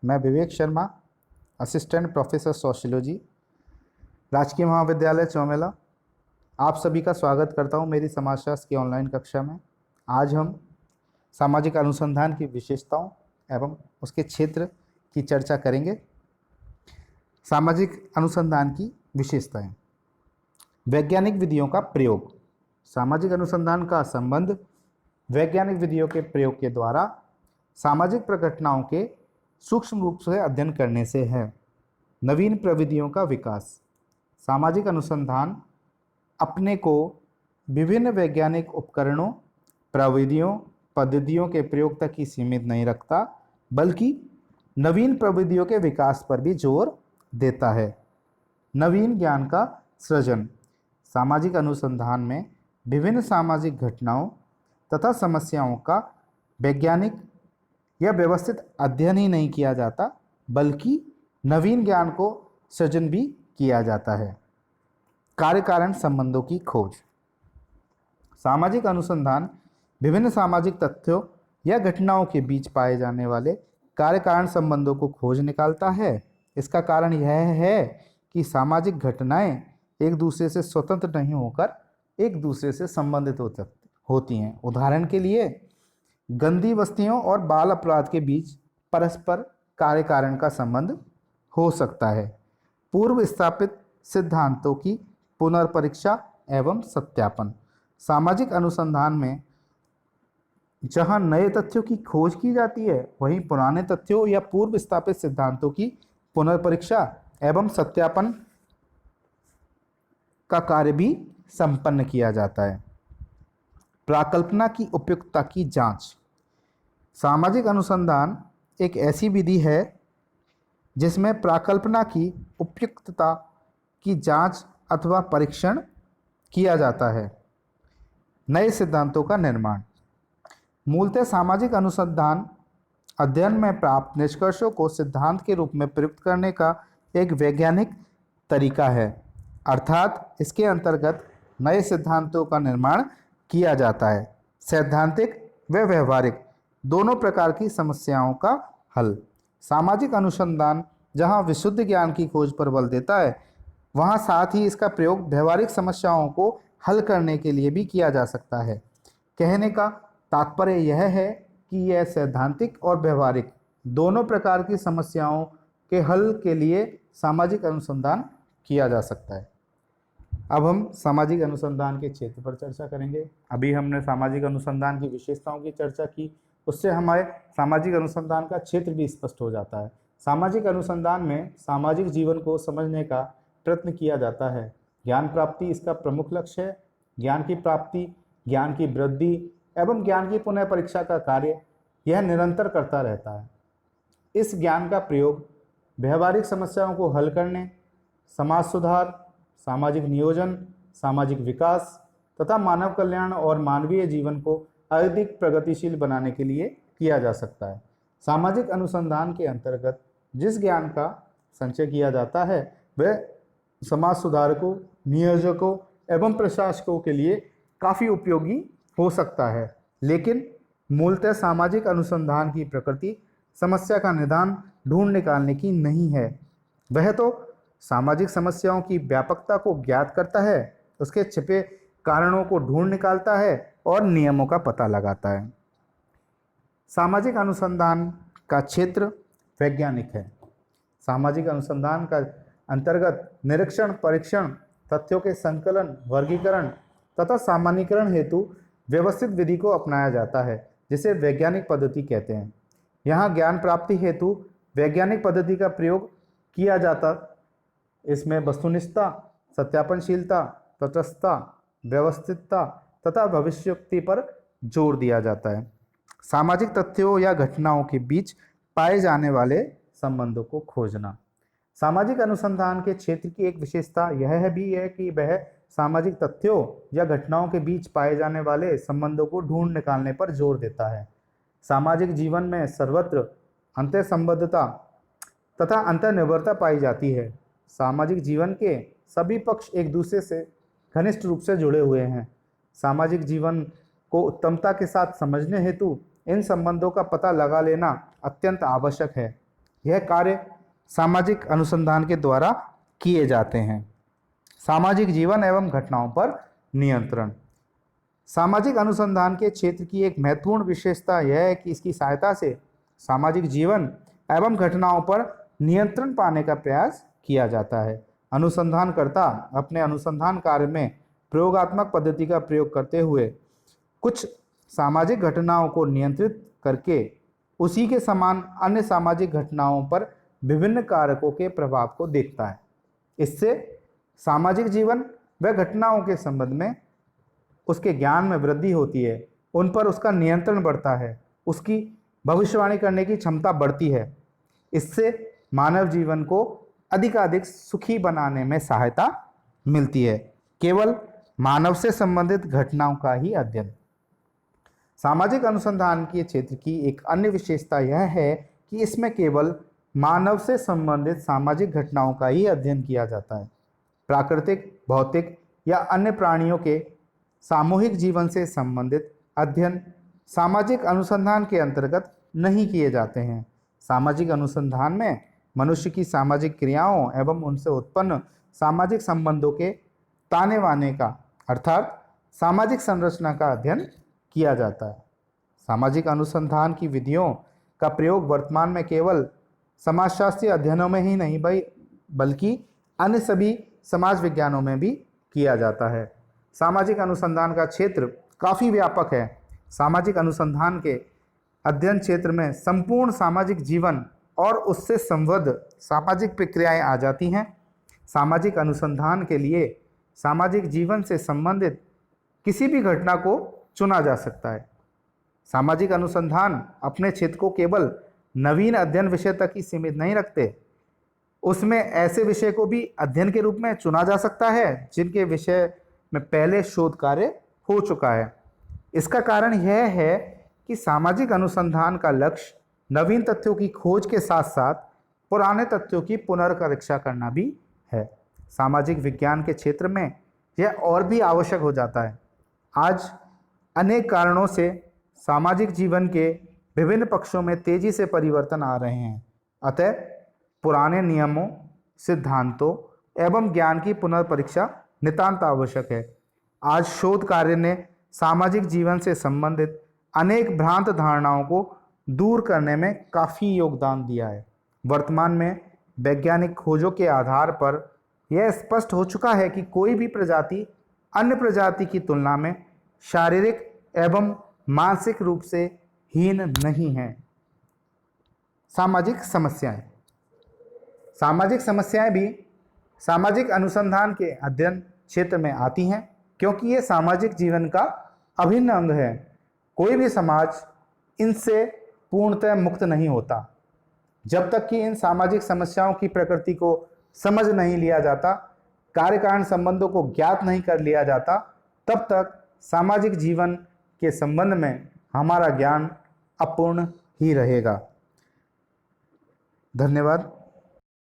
मैं Vivek Sharma, assistant professor sociology, राजकीय महाविद्यालय चौमेला। आप सभी का स्वागत करता हूं मेरी समाजशास्त्र की ऑनलाइन कक्षा में। आज हम सामाजिक अनुसंधान की विशेषताओं एवं उसके क्षेत्र की चर्चा करेंगे। सामाजिक अनुसंधान की विशेषताएं। वैज्ञानिक विधियों का प्रयोग। सामाजिक अनुसंधान का संबंध वैज्ञानिक विधियों के प्रयोग के द्वारा सामाजिक प्रघटनाओं के सूक्ष्म रूप से अध्ययन करने से है। नवीन प्रविधियों का विकास। सामाजिक अनुसंधान अपने को विभिन्न वैज्ञानिक उपकरणों, प्रविधियों, पद्धतियों के प्रयोग तक ही सीमित नहीं रखता, बल्कि नवीन प्रविधियों के विकास पर भी जोर देता है। नवीन ज्ञान का सृजन। सामाजिक अनुसंधान में विभिन्न सामाजिक घटनाओं तथा समस्याओं का वैज्ञानिक या व्यवस्थित अध्ययन ही नहीं किया जाता, बल्कि नवीन ज्ञान को सृजन भी किया जाता है। कार्य कारण संबंधों की खोज। सामाजिक अनुसंधान विभिन्न सामाजिक तथ्यों या घटनाओं के बीच पाए जाने वाले कार्य कारण संबंधों को खोज निकालता है। इसका कारण यह है कि सामाजिक घटनाएं एक दूसरे से स्वतंत्र नहीं होकर एक दूसरे से संबंधित होती हैं। उदाहरण के लिए गंदी बस्तियों और बाल अपराध के बीच परस्पर कार्य कारण का संबंध हो सकता है। पूर्व स्थापित सिद्धांतों की पुनर्परीक्षा एवं सत्यापन। सामाजिक अनुसंधान में जहां नए तथ्यों की खोज की जाती है, वहीं पुराने तथ्यों या पूर्व स्थापित सिद्धांतों की पुनर्परीक्षा एवं सत्यापन का कार्य भी संपन्न किया जाता है। प्राकल्पना की उपयुक्तता की जांच। सामाजिक अनुसंधान एक ऐसी विधि है जिसमें प्राकल्पना की उपयुक्तता की जांच अथवा परीक्षण किया जाता है। नए सिद्धांतों का निर्माण। मूलतः सामाजिक अनुसंधान अध्ययन में प्राप्त निष्कर्षों को सिद्धांत के रूप में प्रयुक्त करने का एक वैज्ञानिक तरीका है, अर्थात इसके अंतर्गत नए सिद्धांतों का निर्माण किया जाता है। सैद्धांतिक व व्यवहारिक दोनों प्रकार की समस्याओं का हल। सामाजिक अनुसंधान जहां विशुद्ध ज्ञान की खोज पर बल देता है, वहां साथ ही इसका प्रयोग व्यवहारिक समस्याओं को हल करने के लिए भी किया जा सकता है। कहने का तात्पर्य यह है कि यह सैद्धांतिक और व्यवहारिक दोनों प्रकार की समस्याओं के हल के लिए सामाजिक अनुसंधान किया जा सकता है। अब हम सामाजिक अनुसंधान के क्षेत्र पर चर्चा करेंगे। अभी हमने सामाजिक अनुसंधान की विशेषताओं की चर्चा की, उससे हमारे सामाजिक अनुसंधान का क्षेत्र भी स्पष्ट हो जाता है। सामाजिक अनुसंधान में सामाजिक जीवन को समझने का प्रयत्न किया जाता है। ज्ञान प्राप्ति इसका प्रमुख लक्ष्य है। ज्ञान की प्राप्ति, ज्ञान की वृद्धि एवं ज्ञान की पुनः परीक्षा का कार्य यह निरंतर करता रहता है। इस ज्ञान का प्रयोग व्यवहारिक समस्याओं को हल करने, समाज सुधार, सामाजिक नियोजन, सामाजिक विकास तथा मानव कल्याण और मानवीय जीवन को अधिक प्रगतिशील बनाने के लिए किया जा सकता है। सामाजिक अनुसंधान के अंतर्गत जिस ज्ञान का संचय किया जाता है, वह समाज सुधारकों, नियोजकों एवं प्रशासकों के लिए काफ़ी उपयोगी हो सकता है। लेकिन मूलतः सामाजिक अनुसंधान की प्रकृति समस्या का निदान ढूंढ निकालने की नहीं है। वह तो सामाजिक समस्याओं की व्यापकता को ज्ञात करता है, उसके छिपे कारणों को ढूंढ निकालता है और नियमों का पता लगाता है। सामाजिक अनुसंधान का क्षेत्र वैज्ञानिक है। सामाजिक अनुसंधान का अंतर्गत निरीक्षण, परीक्षण, तथ्यों के संकलन, वर्गीकरण तथा सामान्यीकरण हेतु व्यवस्थित विधि को अपनाया जाता है, जिसे वैज्ञानिक पद्धति कहते हैं। यहाँ ज्ञान प्राप्ति हेतु वैज्ञानिक पद्धति का प्रयोग किया जाता। इसमें वस्तुनिष्ठता, सत्यापनशीलता, तटस्थता, व्यवस्थितता तथा भविष्योक्ति पर जोर दिया जाता है। सामाजिक तथ्यों या घटनाओं के बीच पाए जाने वाले संबंधों को खोजना। सामाजिक अनुसंधान के क्षेत्र की एक विशेषता यह भी है कि वह सामाजिक तथ्यों या घटनाओं के बीच पाए जाने वाले संबंधों को ढूंढ निकालने पर जोर देता है। सामाजिक जीवन में सर्वत्र अंतर्संबद्धता तथा अंतर्निर्भरता पाई जाती है। सामाजिक जीवन के सभी पक्ष एक दूसरे से घनिष्ठ रूप से जुड़े हुए हैं। सामाजिक जीवन को उत्तमता के साथ समझने हेतु इन संबंधों का पता लगा लेना अत्यंत आवश्यक है। यह कार्य सामाजिक अनुसंधान के द्वारा किए जाते हैं। सामाजिक जीवन एवं घटनाओं पर नियंत्रण। सामाजिक अनुसंधान के क्षेत्र की एक महत्वपूर्ण विशेषता यह है कि इसकी सहायता से सामाजिक जीवन एवं घटनाओं पर नियंत्रण पाने का प्रयास किया जाता है। अनुसंधानकर्ता अपने अनुसंधान कार्य में प्रयोगात्मक पद्धति का प्रयोग करते हुए कुछ सामाजिक घटनाओं को नियंत्रित करके उसी के समान अन्य सामाजिक घटनाओं पर विभिन्न कारकों के प्रभाव को देखता है। इससे सामाजिक जीवन व घटनाओं के संबंध में उसके ज्ञान में वृद्धि होती है, उन पर उसका नियंत्रण बढ़ता है, उसकी भविष्यवाणी करने की क्षमता बढ़ती है। इससे मानव जीवन को अधिकाधिक सुखी बनाने में सहायता मिलती है। केवल मानव से संबंधित घटनाओं का ही अध्ययन। सामाजिक अनुसंधान के क्षेत्र की एक अन्य विशेषता यह है कि इसमें केवल मानव से संबंधित सामाजिक घटनाओं का ही अध्ययन किया जाता है। प्राकृतिक, भौतिक या अन्य प्राणियों के सामूहिक जीवन से संबंधित अध्ययन सामाजिक अनुसंधान के अंतर्गत नहीं किए जाते हैं। सामाजिक अनुसंधान में मनुष्य की सामाजिक क्रियाओं एवं उनसे उत्पन्न सामाजिक संबंधों के ताने बाने का अर्थात सामाजिक संरचना का अध्ययन किया जाता है। सामाजिक अनुसंधान की विधियों का प्रयोग वर्तमान में केवल समाजशास्त्रीय अध्ययनों में ही नहीं बल्कि अन्य सभी समाज विज्ञानों में भी किया जाता है। सामाजिक अनुसंधान का क्षेत्र काफ़ी व्यापक है। सामाजिक अनुसंधान के अध्ययन क्षेत्र में संपूर्ण सामाजिक जीवन और उससे संबद्ध सामाजिक प्रक्रियाएं आ जाती हैं। सामाजिक अनुसंधान के लिए सामाजिक जीवन से संबंधित किसी भी घटना को चुना जा सकता है। सामाजिक अनुसंधान अपने क्षेत्र को केवल नवीन अध्ययन विषय तक ही सीमित नहीं रखते, उसमें ऐसे विषय को भी अध्ययन के रूप में चुना जा सकता है जिनके विषय में पहले शोध कार्य हो चुका है। इसका कारण यह है कि सामाजिक अनुसंधान का लक्ष्य नवीन तथ्यों की खोज के साथ साथ पुराने तथ्यों की पुनर्परीक्षा करना भी है। सामाजिक विज्ञान के क्षेत्र में यह और भी आवश्यक हो जाता है। आज अनेक कारणों से सामाजिक जीवन के विभिन्न पक्षों में तेजी से परिवर्तन आ रहे हैं। अतः पुराने नियमों, सिद्धांतों एवं ज्ञान की पुनर्परीक्षा नितांत आवश्यक है। आज शोध कार्य ने सामाजिक जीवन से संबंधित अनेक भ्रांत धारणाओं को दूर करने में काफ़ी योगदान दिया है। वर्तमान में वैज्ञानिक खोजों के आधार पर यह स्पष्ट हो चुका है कि कोई भी प्रजाति अन्य प्रजाति की तुलना में शारीरिक एवं मानसिक रूप से हीन नहीं है। सामाजिक समस्याएं। सामाजिक समस्याएं भी सामाजिक अनुसंधान के अध्ययन क्षेत्र में आती हैं क्योंकि ये सामाजिक जीवन का अभिन्न अंग है। कोई भी समाज इनसे पूर्णतः मुक्त नहीं होता। जब तक कि इन सामाजिक समस्याओं की प्रकृति को समझ नहीं लिया जाता, कार्य कारण संबंधों को ज्ञात नहीं कर लिया जाता, तब तक सामाजिक जीवन के संबंध में हमारा ज्ञान अपूर्ण ही रहेगा। धन्यवाद।